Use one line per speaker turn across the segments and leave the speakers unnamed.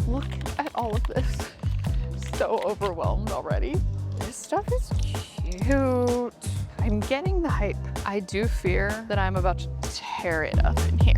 Look at all of this. So overwhelmed already. This stuff is cute. I'm getting the hype. I do fear that I'm about to tear it up in here.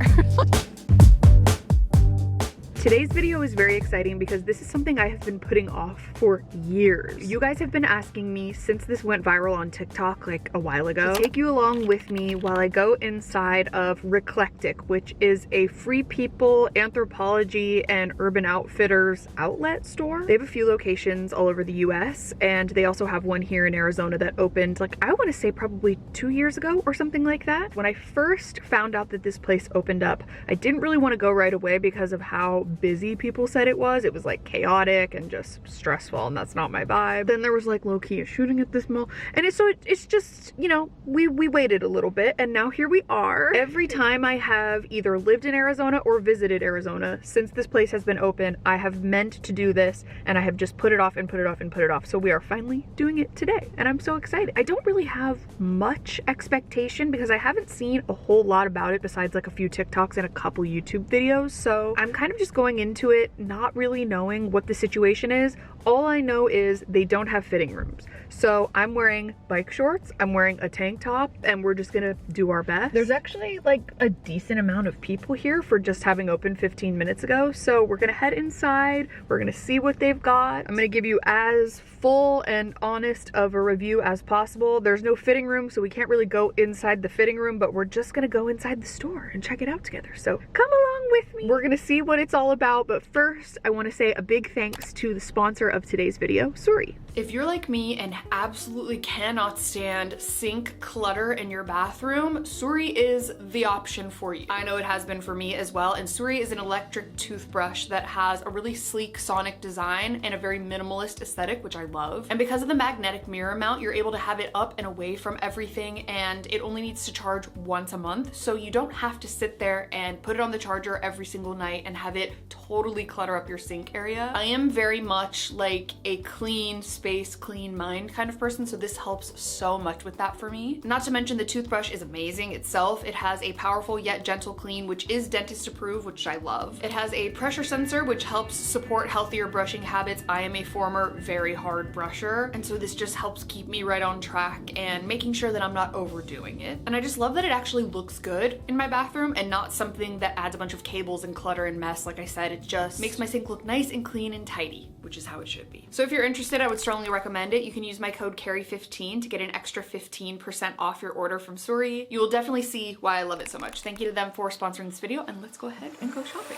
Today's video is very exciting because this is something I have been putting off for years. You guys have been asking me since this went viral on TikTok like a while ago to take you along with me while I go inside of Reclectic, which is a Free People, Anthropologie, and Urban Outfitters outlet store. They have a few locations all over the US, and they also have one here in Arizona that opened like, I want to say probably 2 years ago or something like that. When I first found out that this place opened up, I didn't really want to go right away because of how busy people said it was. It was like chaotic and just stressful, and that's not my vibe. Then there was like low-key a shooting at this mall, and it's just, you know, we waited a little bit, and now here we are. Every time I have either lived in Arizona or visited Arizona since this place has been open, I have meant to do this, and I have just put it off and put it off and put it off. So we are finally doing it today, and I'm so excited. I don't really have much expectation because I haven't seen a whole lot about it besides like a few TikToks and a couple YouTube videos, so I'm kind of just going into it not really knowing what the situation is. All I know is they don't have fitting rooms. So I'm wearing bike shorts, I'm wearing a tank top, and we're just gonna do our best. There's actually like a decent amount of people here for just having opened 15 minutes ago. So we're gonna head inside, we're gonna see what they've got. I'm gonna give you as full and honest of a review as possible. There's no fitting room, so we can't really go inside the fitting room, but we're just gonna go inside the store and check it out together. So come along with me. We're gonna see what it's all about, but first I wanna say a big thanks to the sponsor of today's video, Suri. If you're like me and absolutely cannot stand sink clutter in your bathroom, Suri is the option for you. I know it has been for me as well, and Suri is an electric toothbrush that has a really sleek sonic design and a very minimalist aesthetic, which I love. And because of the magnetic mirror mount, you're able to have it up and away from everything, and it only needs to charge once a month, so you don't have to sit there and put it on the charger every single night and have it totally clutter up your sink area. I am very much like a clean space, clean mind kind of person, so this helps so much with that for me. Not to mention the toothbrush is amazing itself. It has a powerful yet gentle clean, which is dentist approved, which I love. It has a pressure sensor, which helps support healthier brushing habits. I am a former very hard brusher, and so this just helps keep me right on track and making sure that I'm not overdoing it. And I just love that it actually looks good in my bathroom and not something that adds a bunch of cables and clutter and mess. Like I said, it just makes my sink look nice and clean and tidy, which is how it should be. So if you're interested, I would strongly recommend it. You can use my code Carrie15 to get an extra 15% off your order from Suri. You will definitely see why I love it so much. Thank you to them for sponsoring this video, and let's go ahead and go shopping.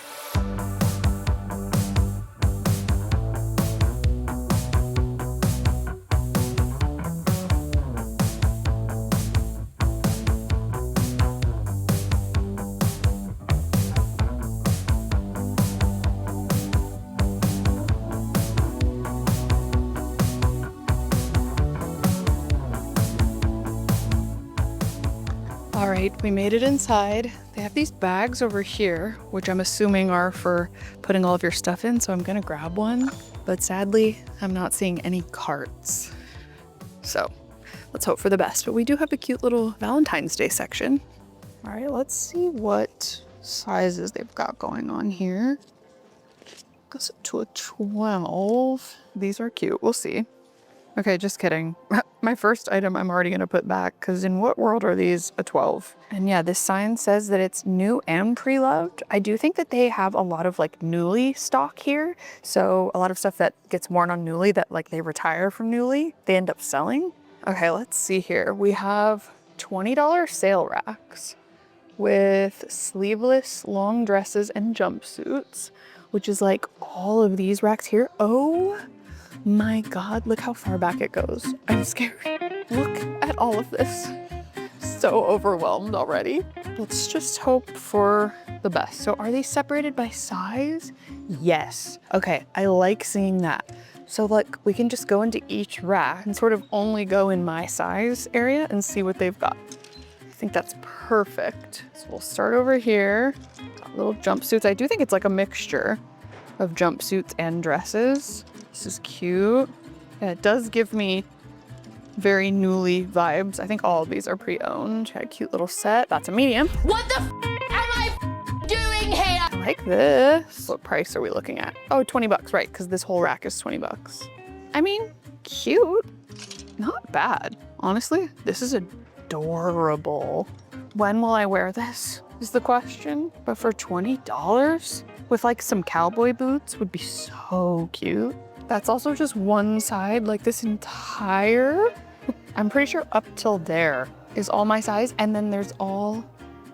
All right, we made it inside. They have these bags over here, which I'm assuming are for putting all of your stuff in, so I'm gonna grab one. But sadly, I'm not seeing any carts. So let's hope for the best. But we do have a cute little Valentine's Day section. All right, let's see what sizes they've got going on here. Goes up to a 12. These are cute, we'll see. Okay, just kidding. My first item I'm already gonna put back, because in what world are these a 12? And yeah, this sign says that it's new and pre-loved. I do think that they have a lot of like nuuly stock here. So a lot of stuff that gets worn on nuuly that like they retire from nuuly, they end up selling. Okay, let's see here. We have $20 sale racks with sleeveless long dresses and jumpsuits, which is like all of these racks here. Oh my God, look how far back it goes. I'm scared. Look at all of this. So overwhelmed already. Let's just hope for the best. So are they separated by size? Yes. Okay, I like seeing that. So like we can just go into each rack and sort of only go in my size area and see what they've got. I think that's perfect. So we'll start over here. Got little jumpsuits. I do think it's like a mixture of jumpsuits and dresses. This is cute. Yeah, it does give me very nuuly vibes. I think all of these are pre-owned. Got a cute little set. That's a medium.
What the f am I doing here? like this. What price are we looking at? Oh, 20 bucks, right? Because this whole rack is 20 bucks. I mean, cute, not bad. Honestly, this is adorable. When will I wear this is the question. But for $20 with like some cowboy boots would be so cute. That's also just one side, like this entire, I'm pretty sure up till there is all my size. And then there's all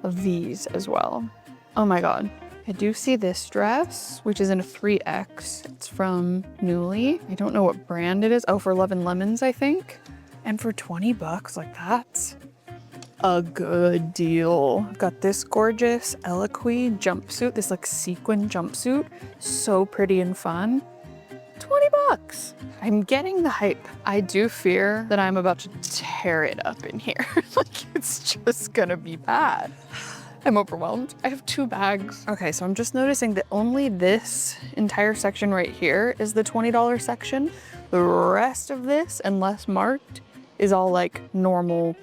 of these as well. Oh my God. I do see this dress, which is in a 3X. It's from Nuuly. I don't know what brand it is. Oh, for Love and Lemons, I think. And for 20 bucks, like that's a good deal. I've got this gorgeous Eloquy jumpsuit, this like sequin jumpsuit. So pretty and fun. 20 bucks. I'm getting the hype. I do fear that I'm about to tear it up in here. Like it's just gonna be bad. I'm overwhelmed. I have 2 bags. Okay, so I'm just noticing that only this entire section right here is the $20 section. The rest of this, unless marked, is all like normal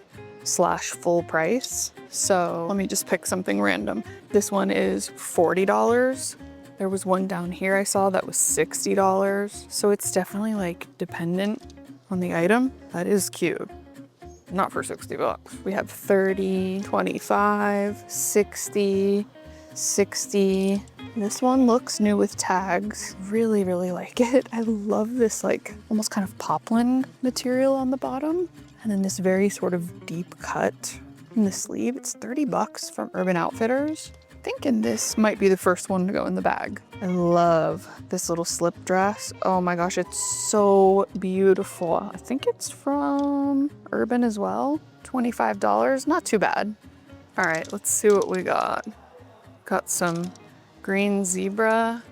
/ full price. So let me just pick something random. This one is $40. There was one down here I saw that was $60. So it's definitely like dependent on the item. That is cute. Not for 60 bucks. We have 30, 25, 60, 60. This one looks new with tags. Really, really like it. I love this like almost kind of poplin material on the bottom. And then this very sort of deep cut in the sleeve. It's 30 bucks from Urban Outfitters. Thinking this might be the first one to go in the bag. I love this little slip dress. Oh my gosh, it's so beautiful. I think it's from Urban as well. $25, not too bad. All right, let's see what we got. Got some green zebra.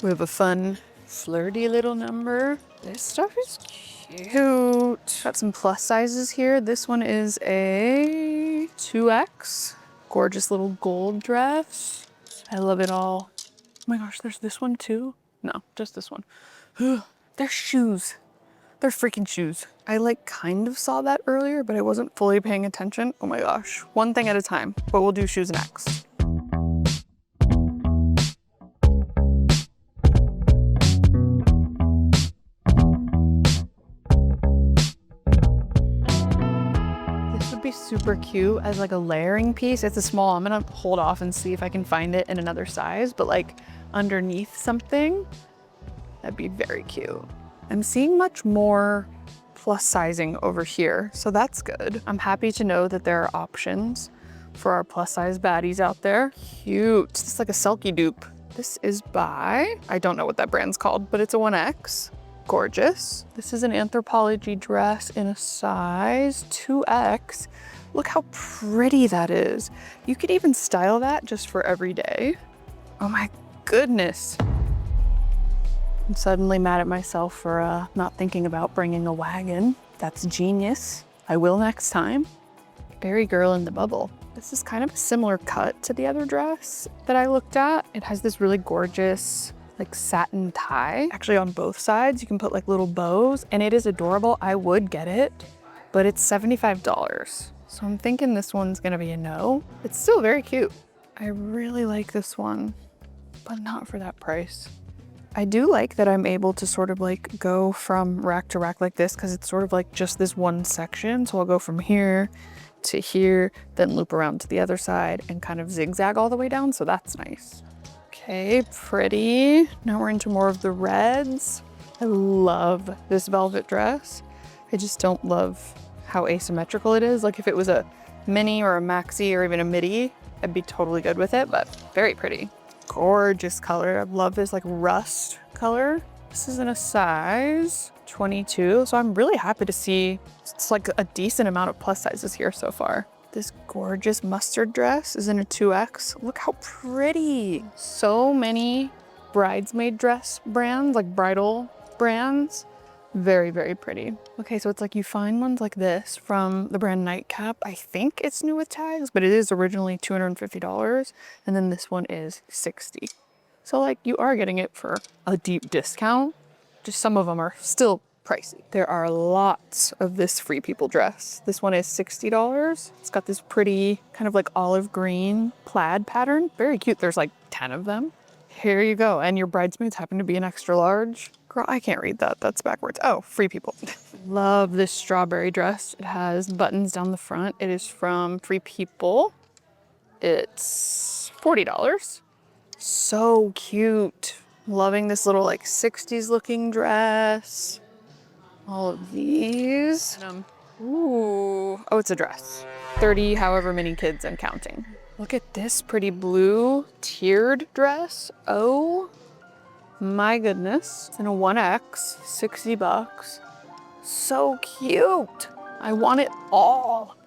We have a fun, flirty little number. This stuff is cute. Got some plus sizes here. This one is a 2X. Gorgeous little gold dress. I love it all. Oh my gosh, there's this one too. No, just this one. They're shoes. They're freaking shoes. I like kind of saw that earlier, but I wasn't fully paying attention. Oh my gosh, one thing at a time, but we'll do shoes next. Super cute as like a layering piece. It's a small. I'm gonna hold off and see if I can find it in another size, but like underneath something, that'd be very cute. I'm seeing much more plus sizing over here, so that's good. I'm happy to know that there are options for our plus size baddies out there. Cute. It's like a Selkie dupe. This is by, I don't know what that brand's called, but it's a 1X. Gorgeous. This is an anthropologie dress in a size 2X. Look how pretty that is. You could even style that just for every day. Oh my goodness. I'm suddenly mad at myself for not thinking about bringing a wagon. That's genius. I will next time. Berry Girl in the Bubble. This is kind of a similar cut to the other dress that I looked at. It has this really gorgeous like satin tie. Actually on both sides, you can put like little bows and it is adorable. I would get it, but it's $75. So I'm thinking this one's gonna be a no. It's still very cute. I really like this one, but not for that price. I do like that I'm able to sort of like go from rack to rack like this because it's sort of like just this one section. So I'll go from here to here, then loop around to the other side and kind of zigzag all the way down. So that's nice. Okay, pretty. Now we're into more of the reds. I love this velvet dress. I just don't love how asymmetrical it is. Like if it was a mini or a maxi or even a midi, I'd be totally good with it, but very pretty. Gorgeous color. I love this like rust color. This is in a size 22, so I'm really happy to see it's like a decent amount of plus sizes here so far. This gorgeous mustard dress is in a 2X. Look how pretty. So many bridesmaid dress brands, like bridal brands. Very, very pretty. Okay, so it's like you find ones like this from the brand Nightcap. I think it's new with tags, but it is originally $250. And then this one is $60. So like you are getting it for a deep discount. Just some of them are still pricey. There are lots of this Free People dress. This one is $60. It's got this pretty kind of like olive green plaid pattern. Very cute. There's like 10 of them. Here you go. And your bridesmaids happen to be an extra large. Girl, I can't read that. That's backwards. Oh, Free People. Love this strawberry dress. It has buttons down the front. It is from Free People. It's $40. So cute. Loving this little like 60s looking dress. All of these. Ooh. Oh, it's a dress. 30 however many kids and counting. Look at this pretty blue tiered dress. Oh my goodness. It's in a 1X, $60. So cute. I want it all.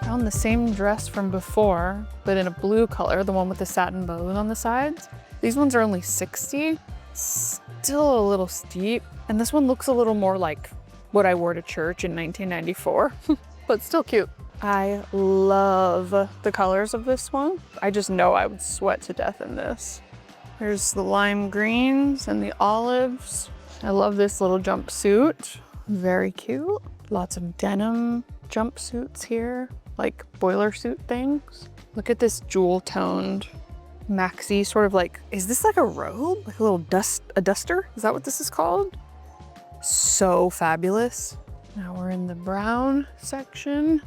Found the same dress from before, but in a blue color, the one with the satin bows on the sides. These ones are only $60. Still a little steep. And this one looks a little more like what I wore to church in 1994, but still cute. I love the colors of this one. I just know I would sweat to death in this. There's the lime greens and the olives. I love this little jumpsuit. Very cute. Lots of denim jumpsuits here, like boiler suit things. Look at this jewel toned maxi, sort of like, is this like a robe? Like a little duster? Is that what this is called? So fabulous. Now we're in the brown section.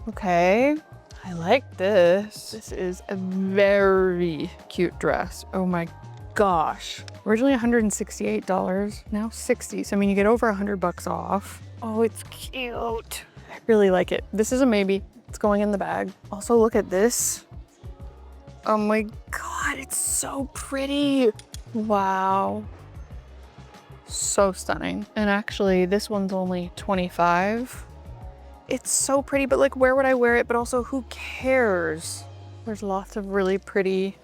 Okay, I like this. This is a very cute dress. Oh my gosh. Originally $168, now $60. So I mean, you get over $100 off. Oh, it's cute. I really like it. This is a maybe. It's going in the bag. Also, look at this. Oh my God, it's so pretty. Wow. So stunning. And actually, this one's only $25. It's so pretty, but like, where would I wear it? But also, who cares? There's lots of really pretty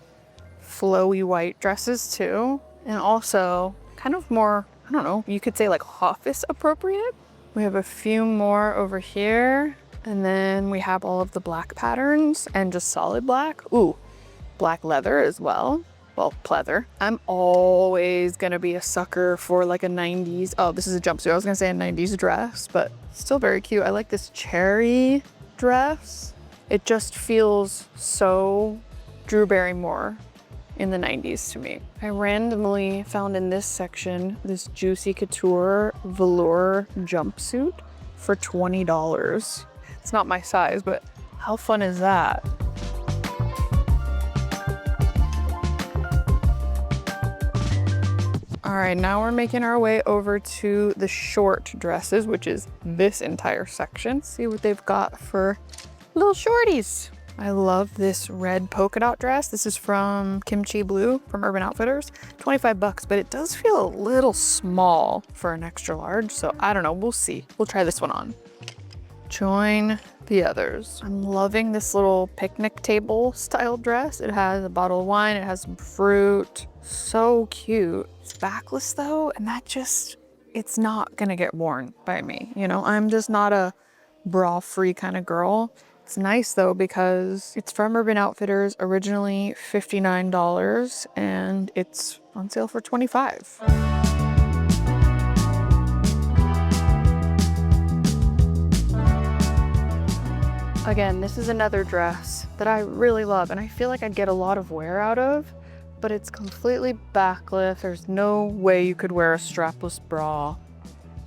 flowy white dresses too. And also kind of more, I don't know, you could say like office appropriate. We have a few more over here. And then we have all of the black patterns and just solid black. Ooh, black leather as well. Well, pleather. I'm always gonna be a sucker for like a 90s. Oh, this is a jumpsuit. I was gonna say a 90s dress, but still very cute. I like this cherry dress. It just feels so Drew Barrymore in the 90s to me. I randomly found in this section this Juicy Couture velour jumpsuit for $20. It's not my size, but how fun is that? All right, now we're making our way over to the short dresses, which is this entire section. See what they've got for little shorties. I love this red polka dot dress. This is from Kimchi Blue from Urban Outfitters. $25, but it does feel a little small for an extra large. So I don't know, we'll see. We'll try this one on. Join the others. I'm loving this little picnic table style dress. It has a bottle of wine, it has some fruit. So cute. It's backless though, and that just, it's not gonna get worn by me. You know, I'm just not a bra free kind of girl. It's nice though because it's from Urban Outfitters, originally $59, and it's on sale for $25. Again, this is another dress that I really love and I feel like I'd get a lot of wear out of, but it's completely backless. There's no way you could wear a strapless bra.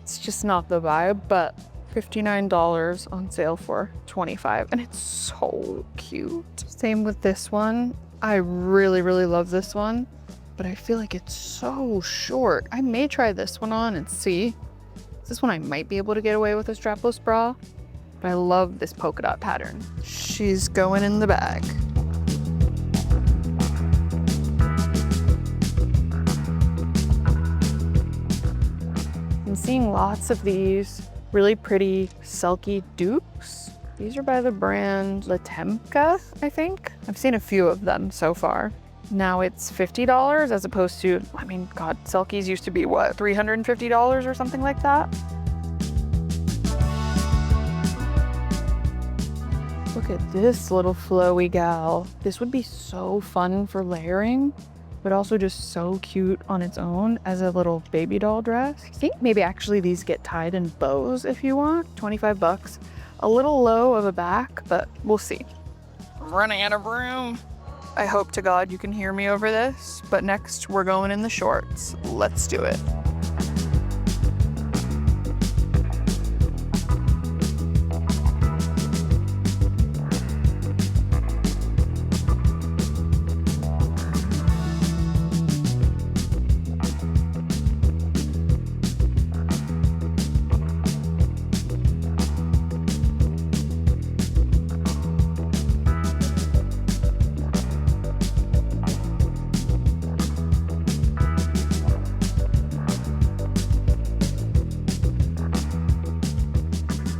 It's just not the vibe, but $59 on sale for $25, and it's so cute. Same with this one. I really, really love this one, but I feel like it's so short. I may try this one on and see. This one I might be able to get away with a strapless bra, but I love this polka dot pattern. She's going in the bag. I'm seeing lots of these really pretty silky dukes. These are by the brand Latemka, I think. I've seen a few of them so far. Now it's $50 as opposed to, I mean, God, silkies used to be what, $350 or something like that? Look at this little flowy gal. This would be so fun for layering. but also just so cute on its own as a little baby doll dress. I think maybe actually these get tied in bows if you want. 25 bucks. A little low of a back, but we'll see. I'm running out of room. I hope to God you can hear me over this, but next we're going in the shorts. Let's do it.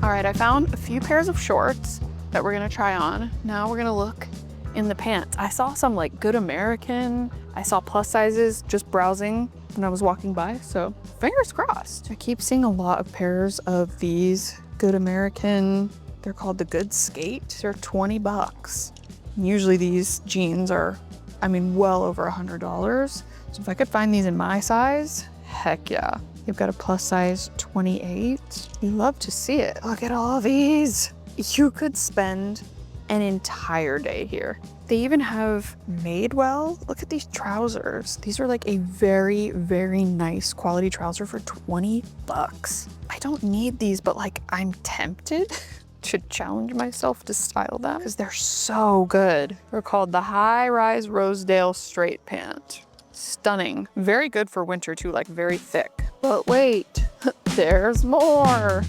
All right, I found a few pairs of shorts that we're gonna try on. Now we're gonna look in the pants. I saw some like Good American. I saw plus sizes just browsing when I was walking by, so fingers crossed. I keep seeing a lot of pairs of these Good American. They're called the Good Skate. They're 20 bucks. Usually these jeans are, I mean, well over $100. So if I could find these in my size, heck yeah. You've got a plus size 28. You love to see it. Look at all these. You could spend an entire day here. They even have Madewell. Look at these trousers. These are like a very, very nice quality trouser for 20 bucks. I don't need these, but like I'm tempted to challenge myself to style them because they're so good. They're called the High Rise Rosedale Straight Pant. Stunning. Very good for winter too, like very thick. But wait, there's more.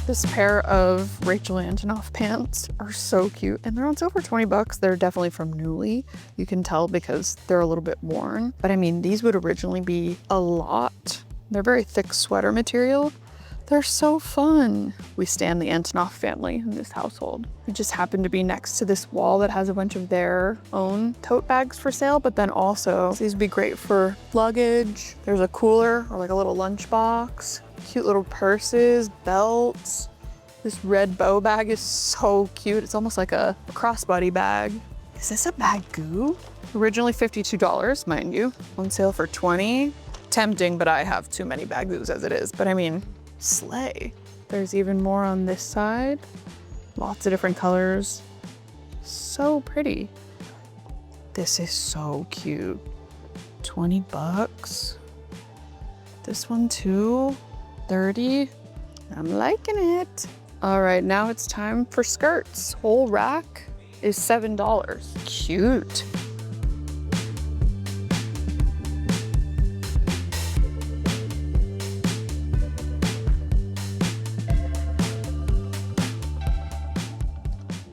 This pair of Rachel Antonoff pants are so cute and they're on sale for 20 bucks. They're definitely from Nuuly. You can tell because they're a little bit worn. But I mean, these would originally be a lot. They're very thick sweater material. They're so fun. We stand the Antonoff family in this household. We just happen to be next to this wall that has a bunch of their own tote bags for sale, but then also these would be great for luggage. There's a cooler or like a little lunch box. Cute little purses, belts. This red bow bag is so cute. It's almost like a crossbody bag. Is this a Bagoo? Originally $52, mind you. On sale for 20. Tempting, but I have too many Bagoos as it is. But I mean, slay. There's even more on this side. Lots of different colors. So pretty. This is so cute. 20 bucks. This one too. 30. I'm liking it. All right, now it's time for skirts. Whole rack is $7. Cute.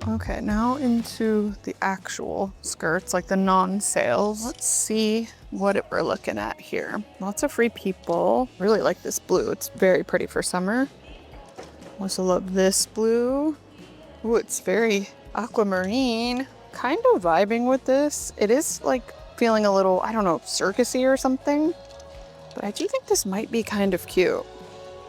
Okay, now into the actual skirts, like the non-sales. Let's see what we're looking at here. Lots of free people. Really like this blue. It's very pretty for summer. Also love this blue. Ooh, it's very aquamarine. Kind of vibing with this. It is like feeling a little, I don't know, circusy or something. But I do think this might be kind of cute.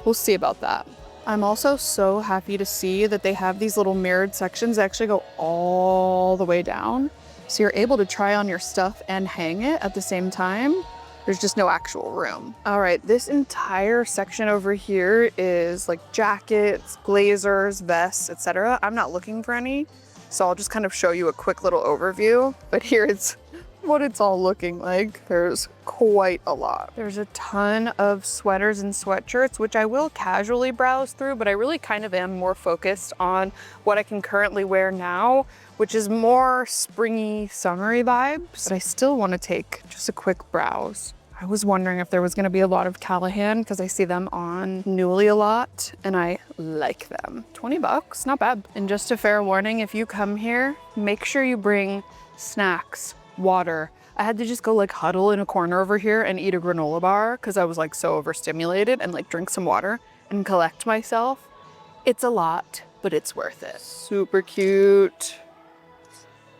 We'll see about that. I'm also so happy to see that they have these little mirrored sections that actually go all the way down. So you're able to try on your stuff and hang it at the same time. There's just no actual room. All right, this entire section over here is like jackets, blazers, vests, etc. I'm not looking for any, so I'll just kind of show you a quick little overview. But here it's what it's all looking like. There's quite a lot. There's a ton of sweaters and sweatshirts, which I will casually browse through, but I really kind of am more focused on what I can currently wear now, which is more springy, summery vibes. But I still want to take just a quick browse. I was wondering if there was going to be a lot of Callahan because I see them on Nuuly a lot and I like them. 20 bucks, not bad. And just a fair warning, if you come here, make sure you bring snacks, water. I had to just go like huddle in a corner over here and eat a granola bar because I was like so overstimulated, and like drink some water and collect myself. It's a lot, but it's worth it. Super cute.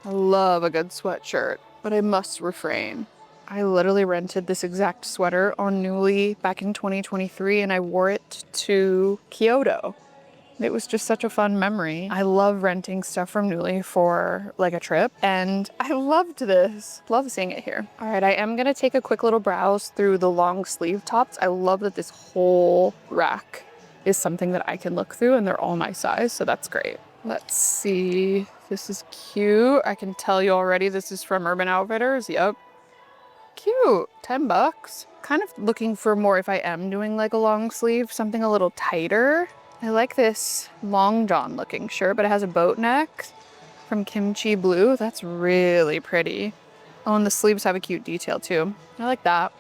I love a good sweatshirt, but I must refrain. I literally rented this exact sweater on Nuuly back in 2023 and I wore it to Kyoto. It was just such a fun memory. I love renting stuff from Nuuly for like a trip, and I loved this. Love seeing it here. All right, I am gonna take a quick little browse through the long sleeve tops. I love that this whole rack is something that I can look through and they're all my size, so that's great. Let's see, this is cute. I can tell you already this is from Urban Outfitters, yep. Cute, 10 bucks. Kind of looking for more if I am doing like a long sleeve, something a little tighter. I like this long john looking shirt, but it has a boat neck from Kimchi Blue. That's really pretty. Oh, and the sleeves have a cute detail too. I like that.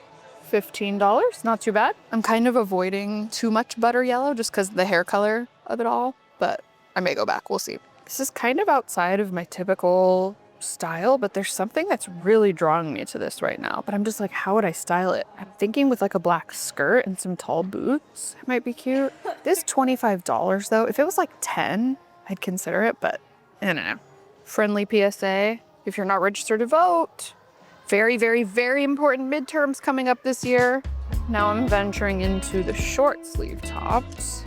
$15, not too bad. I'm kind of avoiding too much butter yellow just because the hair color of it all, but I may go back, we'll see. This is kind of outside of my typical style, but there's something that's really drawing me to this right now. But I'm just like, how would I style it? I'm thinking with like a black skirt and some tall boots. It might be cute. This $25 though. If it was like 10, I'd consider it, but I don't know. Friendly PSA, if you're not registered to vote, very, very, very important midterms coming up this year. Now I'm venturing into the short sleeve tops,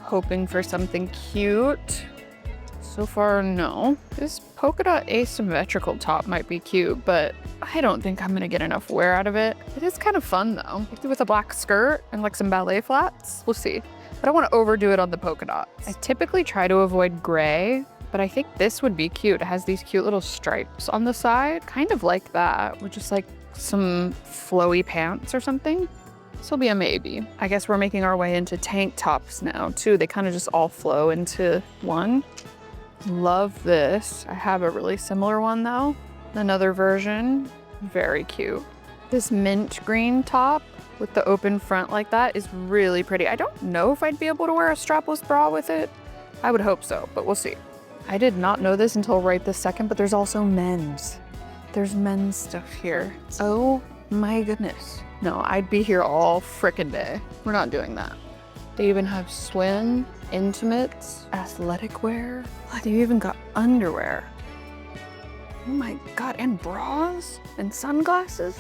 hoping for something cute. So far, no. This polka dot asymmetrical top might be cute, but I don't think I'm gonna get enough wear out of it. It is kind of fun though. With a black skirt and like some ballet flats, we'll see. But I don't want to overdo it on the polka dots. I typically try to avoid gray, but I think this would be cute. It has these cute little stripes on the side, kind of like that, with just like some flowy pants or something. This will be a maybe. I guess we're making our way into tank tops now too. They kind of just all flow into one. Love this. I have a really similar one though. Another version, very cute. This mint green top with the open front like that is really pretty. I don't know if I'd be able to wear a strapless bra with it. I would hope so, but we'll see. I did not know this until right this second, but there's also men's. There's men's stuff here. Oh my goodness. No, I'd be here all frickin' day. We're not doing that. They even have swim, intimates, athletic wear. They even got underwear. Oh my God, and bras and sunglasses.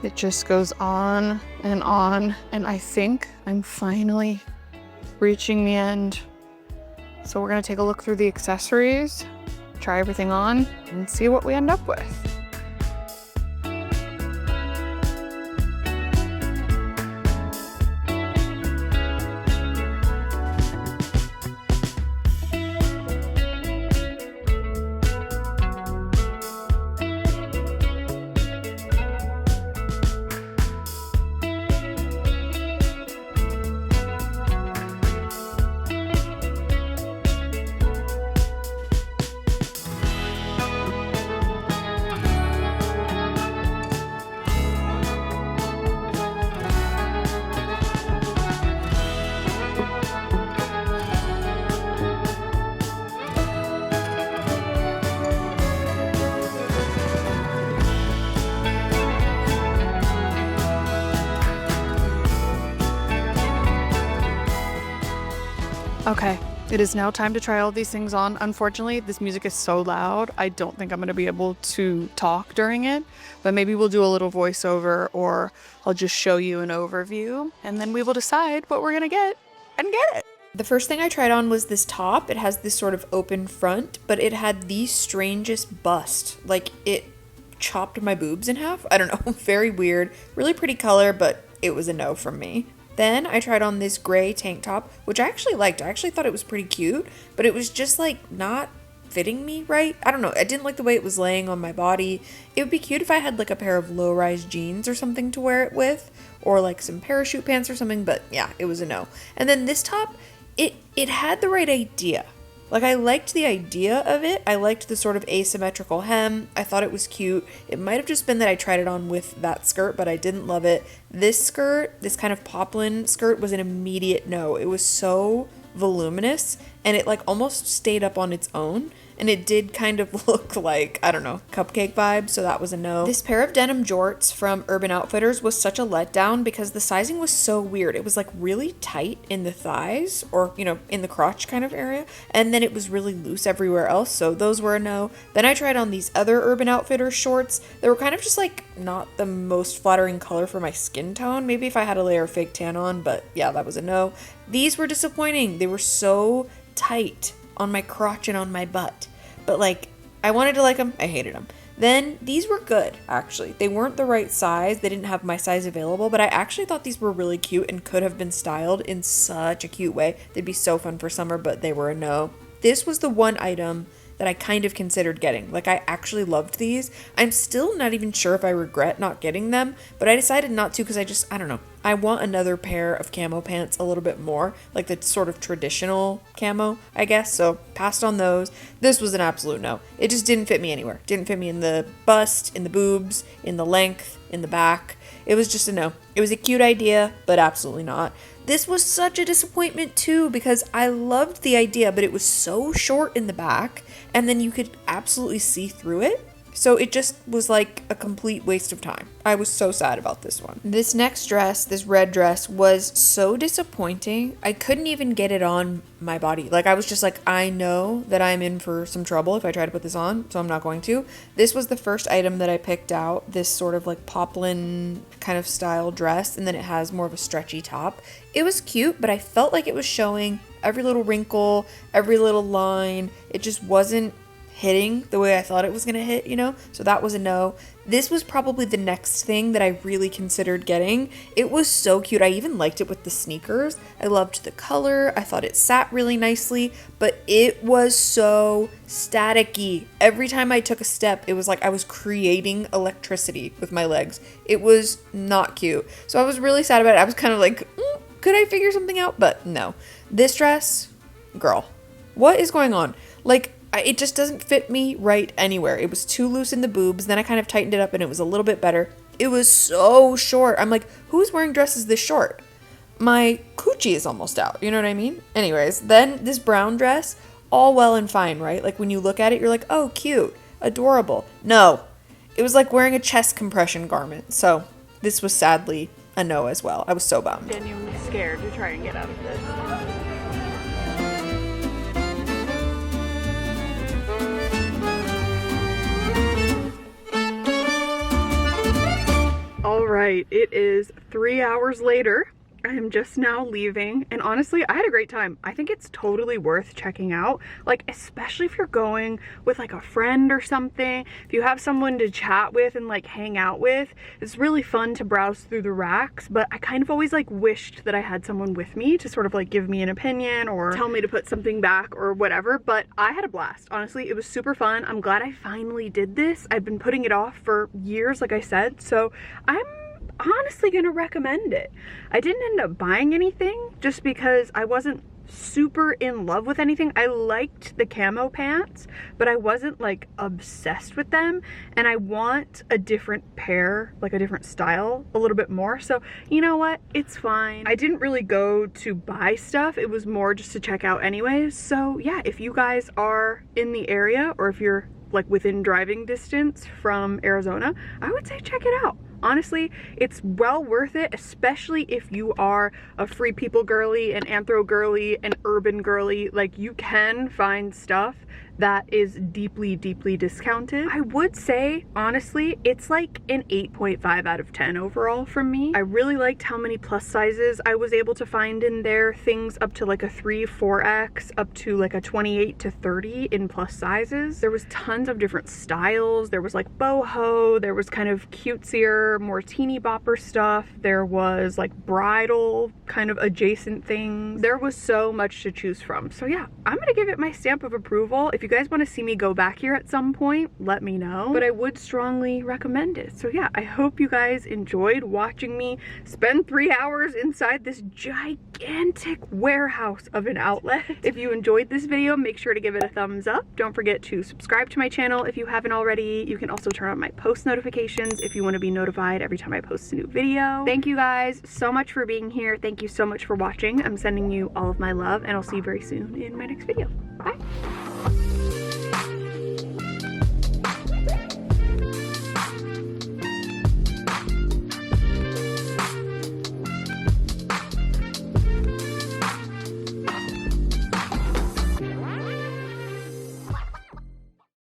It just goes on, and I think I'm finally reaching the end. So we're gonna take a look through the accessories, try everything on, and see what we end up with. Okay, it is now time to try all these things on. Unfortunately, this music is so loud, I don't think I'm gonna be able to talk during it, but maybe we'll do a little voiceover or I'll just show you an overview and then we will decide what we're gonna get and get it.
The first thing I tried on was this top. It has this sort of open front, but it had the strangest bust. Like it chopped my boobs in half. I don't know, very weird. Really pretty color, but it was a no from me. Then I tried on this gray tank top, which I actually liked. I actually thought it was pretty cute, but it was just like not fitting me right. I don't know. I didn't like the way it was laying on my body. It would be cute if I had like a pair of low-rise jeans or something to wear it with, or like some parachute pants or something, but yeah, it was a no. And then this top, it had the right idea. Like I liked the idea of it. I liked the sort of asymmetrical hem. I thought it was cute. It might have just been that I tried it on with that skirt, but I didn't love it. This skirt, this kind of poplin skirt, was an immediate no. It was so voluminous and it like almost stayed up on its own.
and it did kind of look like, I don't know, cupcake vibes, so that was a no. This pair of denim jorts from Urban Outfitters was such a letdown because the sizing was so weird. It was like really tight in the thighs, or, you know, in the crotch kind of area, and then it was really loose everywhere else, so those were a no. Then I tried on these other Urban Outfitters shorts. They were kind of just like not the most flattering color for my skin tone. Maybe if I had a layer of fake tan on, but yeah, that was a no. These were disappointing. They were so tight on my crotch and on my butt, but like I wanted to like them, I hated them. Then these were good, actually. They weren't the right size. They didn't have my size available, but I actually thought these were really cute and could have been styled in such a cute way. They'd be so fun for summer, but they were a no. This was the one item that I kind of considered getting. Like, I actually loved these. I'm still not even sure if I regret not getting them, but I decided not to because I don't know. I want another pair of camo pants a little bit more, like the sort of traditional camo, I guess, so passed on those. This was an absolute no. It just didn't fit me anywhere. Didn't fit me in the bust, in the boobs, in the length, in the back. It was just a no. It was a cute idea, but absolutely not. This was such a disappointment too because I loved the idea, but it was so short in the back and then you could absolutely see through it. So it just was like a complete waste of time. I was so sad about this one. This next dress, this red dress, was so disappointing. I couldn't even get it on my body. Like, I was just like, I know that I'm in for some trouble if I try to put this on, so I'm not going to. This was the first item that I picked out, this sort of like poplin kind of style dress, and then it has more of a stretchy top. It was cute, but I felt like it was showing every little wrinkle, every little line. It just wasn't hitting the way I thought it was gonna hit, you know? So that was a no. This was probably the next thing that I really considered getting. It was so cute. I even liked it with the sneakers. I loved the color. I thought it sat really nicely, but it was so staticky. Every time I took a step, it was like I was creating electricity with my legs. It was not cute. So I was really sad about it. I was kind of like, could I figure something out? But no. This dress, girl, what is going on? Like, it just doesn't fit me right anywhere. It was too loose in the boobs. Then I kind of tightened it up and it was a little bit better. It was so short. I'm like, who's wearing dresses this short? My coochie is almost out. You know what I mean? Anyways, then this brown dress, all well and fine, right? Like when you look at it, you're like, oh, cute, adorable. No, it was like wearing a chest compression garment. So this was sadly a no as well. I was so bummed.
Genuinely scared to try and get out of this. All right, it is 3 hours later. I am just now leaving, and honestly, I had a great time. I think it's totally worth checking out, like, especially if you're going with like a friend or something. If you have someone to chat with and like hang out with, it's really fun to browse through the racks, but I kind of always like wished that I had someone with me to sort of like give me an opinion or tell me to put something back or whatever, but I had a blast. Honestly, it was super fun. I'm glad I finally did this. I've been putting it off for years, like I said, so I'm honestly gonna recommend it. I didn't end up buying anything just because I wasn't super in love with anything. I liked the camo pants, but I wasn't like obsessed with them, and I want a different pair, like a different style a little bit more. So you know what, it's fine. I didn't really go to buy stuff. It was more just to check out anyways. So yeah, if you guys are in the area or if you're like within driving distance from Arizona, I would say check it out. Honestly, it's well worth it, especially if you are a free people girly, an anthro girly, an urban girly. Like, you can find stuff that is deeply, deeply discounted. I would say, honestly, it's like an 8.5 out of 10 overall from me. I really liked how many plus sizes I was able to find in there. Things up to like a 3, 4X, up to like a 28 to 30 in plus sizes. There was tons of different styles. There was like boho, there was kind of cutesier, more teeny bopper stuff. There was like bridal kind of adjacent things. There was so much to choose from. So yeah, I'm gonna give it my stamp of approval. If you guys want to see me go back here at some point, let me know, but I would strongly recommend it. So yeah, I hope you guys enjoyed watching me spend 3 hours inside this gigantic warehouse of an outlet. If you enjoyed this video, make sure to give it a thumbs up. Don't forget to subscribe to my channel if you haven't already. You can also turn on my post notifications if you want to be notified every time I post a new video. Thank you guys so much for being here. Thank you so much for watching. I'm sending you all of my love, and I'll see you very soon in my next video. Bye.